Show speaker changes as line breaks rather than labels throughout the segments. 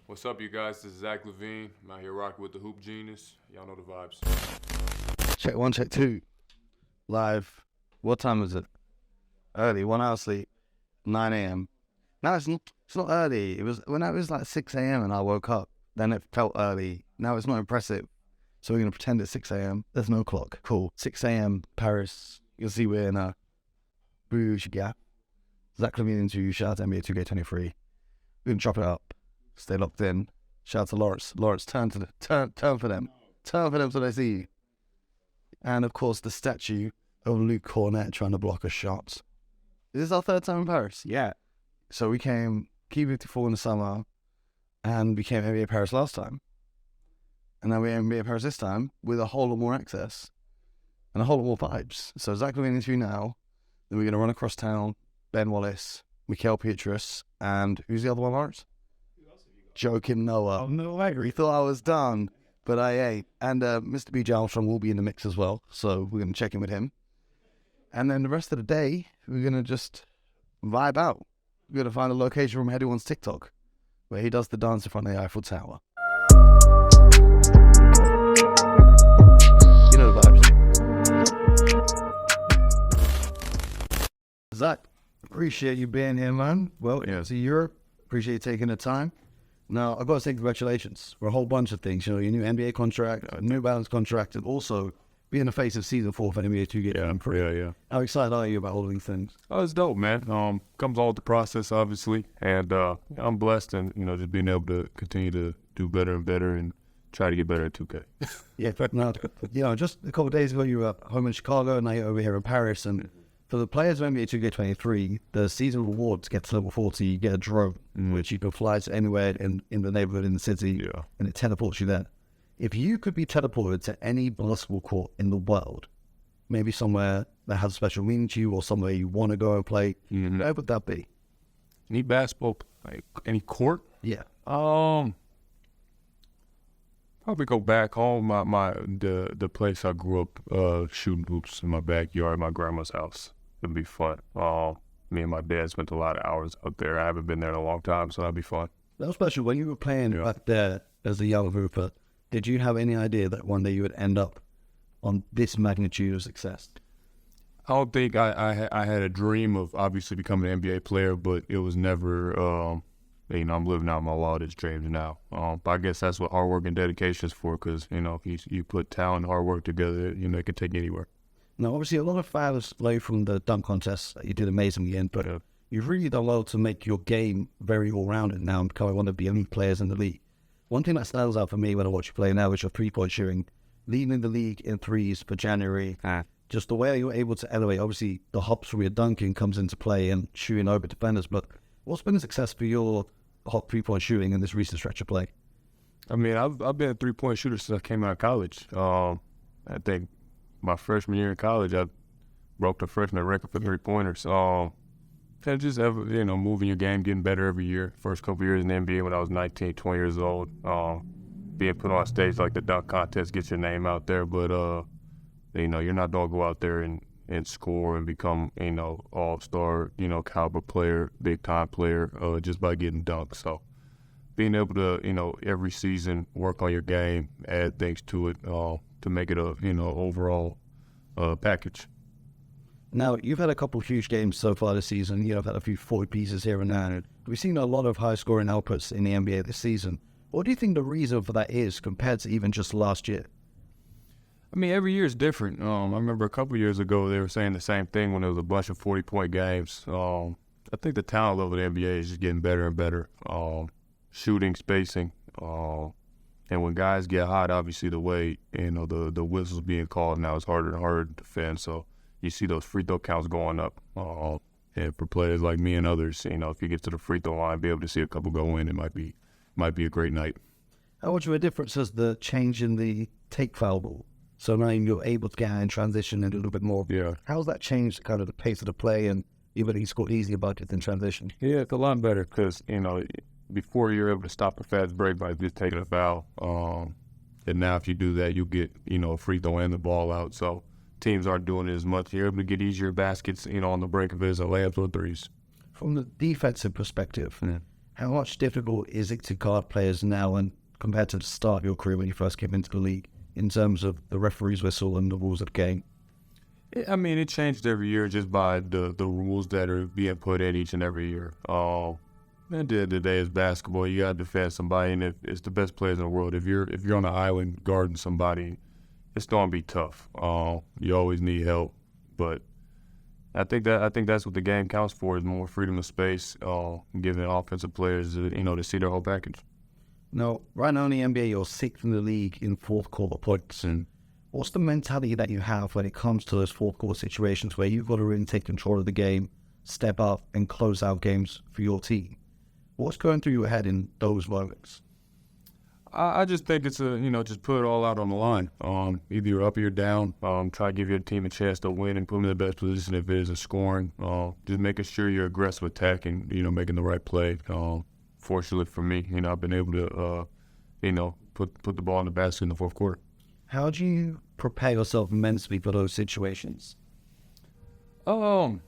What's up, you guys? This is Zach LaVine. I'm out here rocking with the Hoop Genius. Y'all know the vibes.
Check one, check two. Live. What time is it? Early. 1 hour sleep. 9 a.m. No, it's not early. It was when it was like 6 a.m. and I woke up. Then it felt early. Now it's not impressive. So we're gonna pretend it's 6 a.m. There's no clock. Cool. 6 a.m. Paris. You'll see we're in a Bruges gap. Zach LaVine into shout out to NBA 2K23. We're gonna chop it up. Stay locked in. Shout out to Lawrence. Lawrence, turn for them. Turn for them so they see you. And of course, the statue of Luke Cornett trying to block a shot. This is our third time in Paris. Yeah. So we came Q54 in the summer, and we came NBA Paris last time. And now we're NBA Paris this time with a whole lot more access and a whole lot more vibes. So Zach LaVine into now. Then we're going to run across town. Ben Wallace, Mikael Pietrus, and who's the other one, Lawrence? Joakim Noah.
Oh, no way.
We thought I was done, but I ain't. And Mr. B. Armstrong will be in the mix as well, so we're going to check in with him. And then the rest of the day, we're going to just vibe out. We're going to find a location from everyone's TikTok, where he does the dance in front of the Eiffel Tower. You know the vibes. Zach, appreciate you being here, man. Well, to Europe. Appreciate you taking the time. Now, I've got to say congratulations for a whole bunch of things. You know, your new NBA contract, a New Balance contract, and also being the face of Season 4 for NBA 2K.
Yeah.
How excited are you about all of these things?
Oh, it's dope, man. Comes all with the process, obviously, and I'm blessed, and just being able to continue to do better and better, and try to get better at 2K.
Yeah, now, just a couple of days ago, you were home in Chicago, and now you're over here in Paris, and for the players of NBA 2K23, the season rewards get to level 40, you get a drone, which you can fly to anywhere in the neighborhood, in the city, and it teleports you there. If you could be teleported to any basketball court in the world, maybe somewhere that has a special meaning to you or somewhere you want to go and play, where would that be?
Any basketball, like any court?
Yeah.
Probably go back home. The place I grew up shooting hoops in my backyard, my grandma's house. It'd be fun. Me and my dad spent a lot of hours out there. I haven't been there in a long time, so that'd be fun.
That was special. When you were playing back there as a young hooper, did you have any idea that one day you would end up on this magnitude of success?
I don't think I had a dream of obviously becoming an NBA player, but it was never, I'm living out my wildest dreams now. But I guess that's what hard work and dedication is for, because, you put talent and hard work together, it can take you anywhere.
Now, obviously, a lot of fans play from the dunk contest that you did amazingly in, but you've really done well to make your game very all-rounded now and become one of the elite players in the league. One thing that stands out for me when I watch you play now is your three-point shooting, leading the league in threes for January. Just the way you're able to elevate, obviously, the hops from your dunking comes into play and shooting over defenders, but what's been a success for your hot three-point shooting in this recent stretch of play?
I mean, I've been a three-point shooter since I came out of college. I think my freshman year in college, I broke the freshman record for three-pointers. And just moving your game, getting better every year. First couple years in the NBA when I was 19, 20 years old, being put on stage like the dunk contest gets your name out there, but you're not going to go out there and score and become all-star caliber player, big time player just by getting dunked. So being able to every season work on your game, add things to it to make it a overall package.
Now, you've had a couple of huge games so far this season. You've had a few 40 pieces here and there. We've seen a lot of high-scoring outputs in the NBA this season. What do you think the reason for that is compared to even just last year?
I mean, every year is different. I remember a couple of years ago they were saying the same thing when there was a bunch of 40-point games. I think the talent level of the NBA is just getting better and better. Shooting, spacing, and when guys get hot, obviously the way the whistles being called now is harder and harder to defend. So you see those free throw counts going up. And for players like me and others, if you get to the free throw line, be able to see a couple go in, it might be a great night.
How much of a difference has the change in the take foul rule? So now you're able to get out and transition and do a little bit more.
Yeah.
How's that changed kind of the pace of the play and the ability to score easier buckets in transition?
Yeah, it's a lot better because, before you're able to stop a fast break by just taking a foul. And now if you do that, you get, a free throw and the ball out. So teams aren't doing it as much. You're able to get easier baskets, on the break of it as a layups or threes.
From the defensive perspective, How much difficult is it to guard players now and compared to the start of your career when you first came into the league in terms of the referee's whistle and the rules of the game?
I mean, it changed every year just by the rules that are being put in each and every year. At the end of the day, it's basketball. You got to defend somebody, and if it's the best players in the world. If you're on an island guarding somebody, it's going to be tough. You always need help, but I think that's what the game counts for, is more freedom of space, giving offensive players, to see their whole package.
Now, right now in the NBA, you're sixth in the league in fourth quarter points. And what's the mentality that you have when it comes to those fourth quarter situations where you've got to really take control of the game, step up, and close out games for your team? What's going through your head in those moments?
I just think it's just put it all out on the line. Either you're up or you're down. Try to give your team a chance to win and put them in the best position if it isn't scoring. Just making sure you're aggressive attacking, making the right play. Fortunately for me, I've been able to, put the ball in the basket in the fourth quarter.
How do you prepare yourself mentally for those situations?
With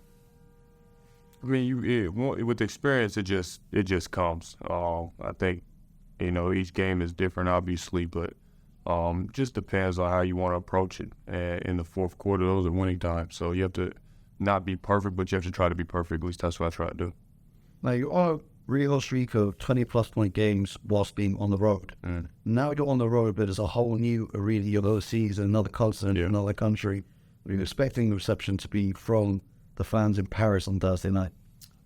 experience, it just comes. I think, each game is different, obviously, but just depends on how you want to approach it. And in the fourth quarter, those are winning times. So you have to not be perfect, but you have to try to be perfect. At least that's what I try to do.
Now, you're on a real streak of 20-plus point games whilst being on the road. Now you're on the road, but there's a whole new arena you're overseas in another continent, another country. We're expecting the reception to be from the fans in Paris on Thursday night.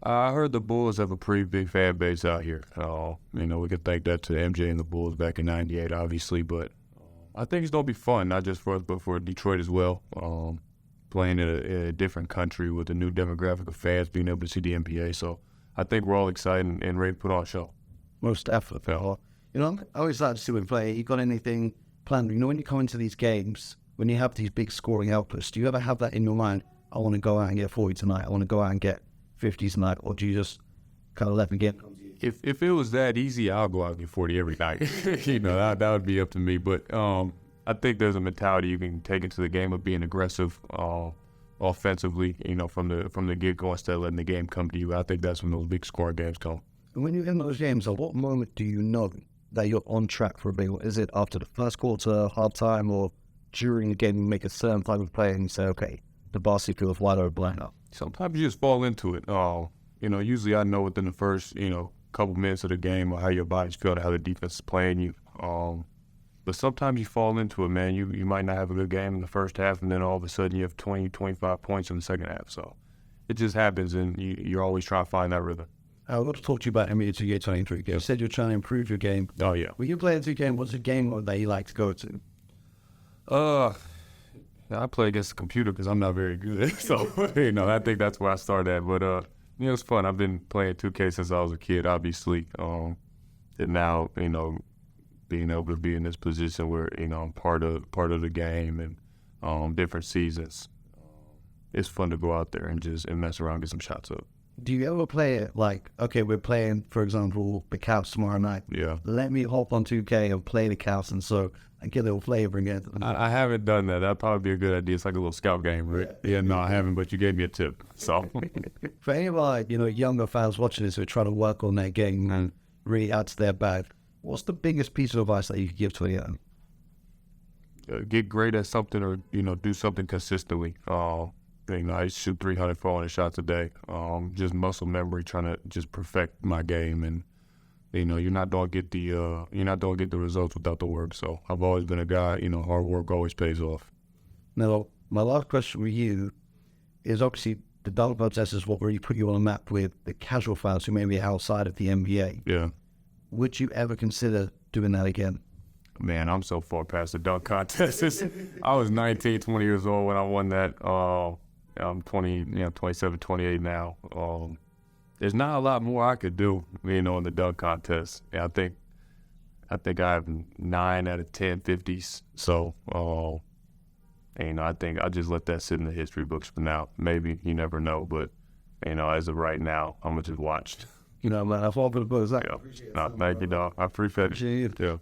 I heard the Bulls have a pretty big fan base out here. We can thank that to MJ and the Bulls back in '98, obviously. But I think it's going to be fun, not just for us, but for Detroit as well. Playing in a different country with a new demographic of fans, being able to see the NBA. So I think we're all excited and ready to put on a show.
Most definitely. I always like to see when play. You got anything planned? When you come into these games, when you have these big scoring outputs, do you ever have that in your mind? I want to go out and get 40 tonight. I want to go out and get 50 tonight, or do you just kind of let the game come to you?
If it was that easy, I'll go out and get 40 every night. That would be up to me. But I think there's a mentality you can take into the game of being aggressive offensively, from the get-go instead of letting the game come to you. I think that's when those big scoring games come.
When you're in those games, at what moment do you know that you're on track for a big one? Is it after the first quarter, halftime, or during the game you make a certain type of play and you say, okay, the basket feels wide open now?
Sometimes you just fall into it. Usually I know within the first, couple minutes of the game or how your body's feeling, how the defense is playing you. But sometimes you fall into it, man. You might not have a good game in the first half, and then all of a sudden you have 20, 25 points in the second half. So it just happens, and you're always trying to find that rhythm.
I want to talk to you about NBA 2K23. You said you're trying to improve your game.
Oh, yeah.
When you play a 2K, what's a game that you like to go to?
I play against the computer because I'm not very good. So, I think that's where I started at. But, it's fun. I've been playing 2K since I was a kid, obviously. And now, being able to be in this position where, I'm part of the game and different seasons. It's fun to go out there and mess around and get some shots up.
Do you ever play it like, okay, we're playing, for example, the Cavs tomorrow night.
Yeah.
Let me hop on 2K and play the Cavs, and so I get a little flavor again.
I haven't done that. That'd probably be a good idea. It's like a little scout game, right? Yeah, no, I haven't, but you gave me a tip. So
for any of our, younger fans watching this who are trying to work on their game and really add to their bag, what's the biggest piece of advice that you could give to a young?
Get great at something, or do something consistently. I shoot 300, 400 shots a day. Just muscle memory, trying to just perfect my game, and you're not gonna get the results without the work. So I've always been a guy. Hard work always pays off.
Now, my last question for you is obviously the dunk contest is what really put you on a map with the casual fans who may be outside of the NBA.
Yeah.
Would you ever consider doing that again?
Man, I'm so far past the dunk contest. I was 19, 20 years old when I won that. I'm 20, 27, 28 now. There's not a lot more I could do, in the dunk contest. I think I have 9 out of 10 50s. So, I think I'll just let that sit in the history books for now. Maybe, you never know. But, as of right now, I'm going to just watch.
Man, I've all been a buzz.
Yeah. No, thank you, dog. I appreciate it.
Yeah.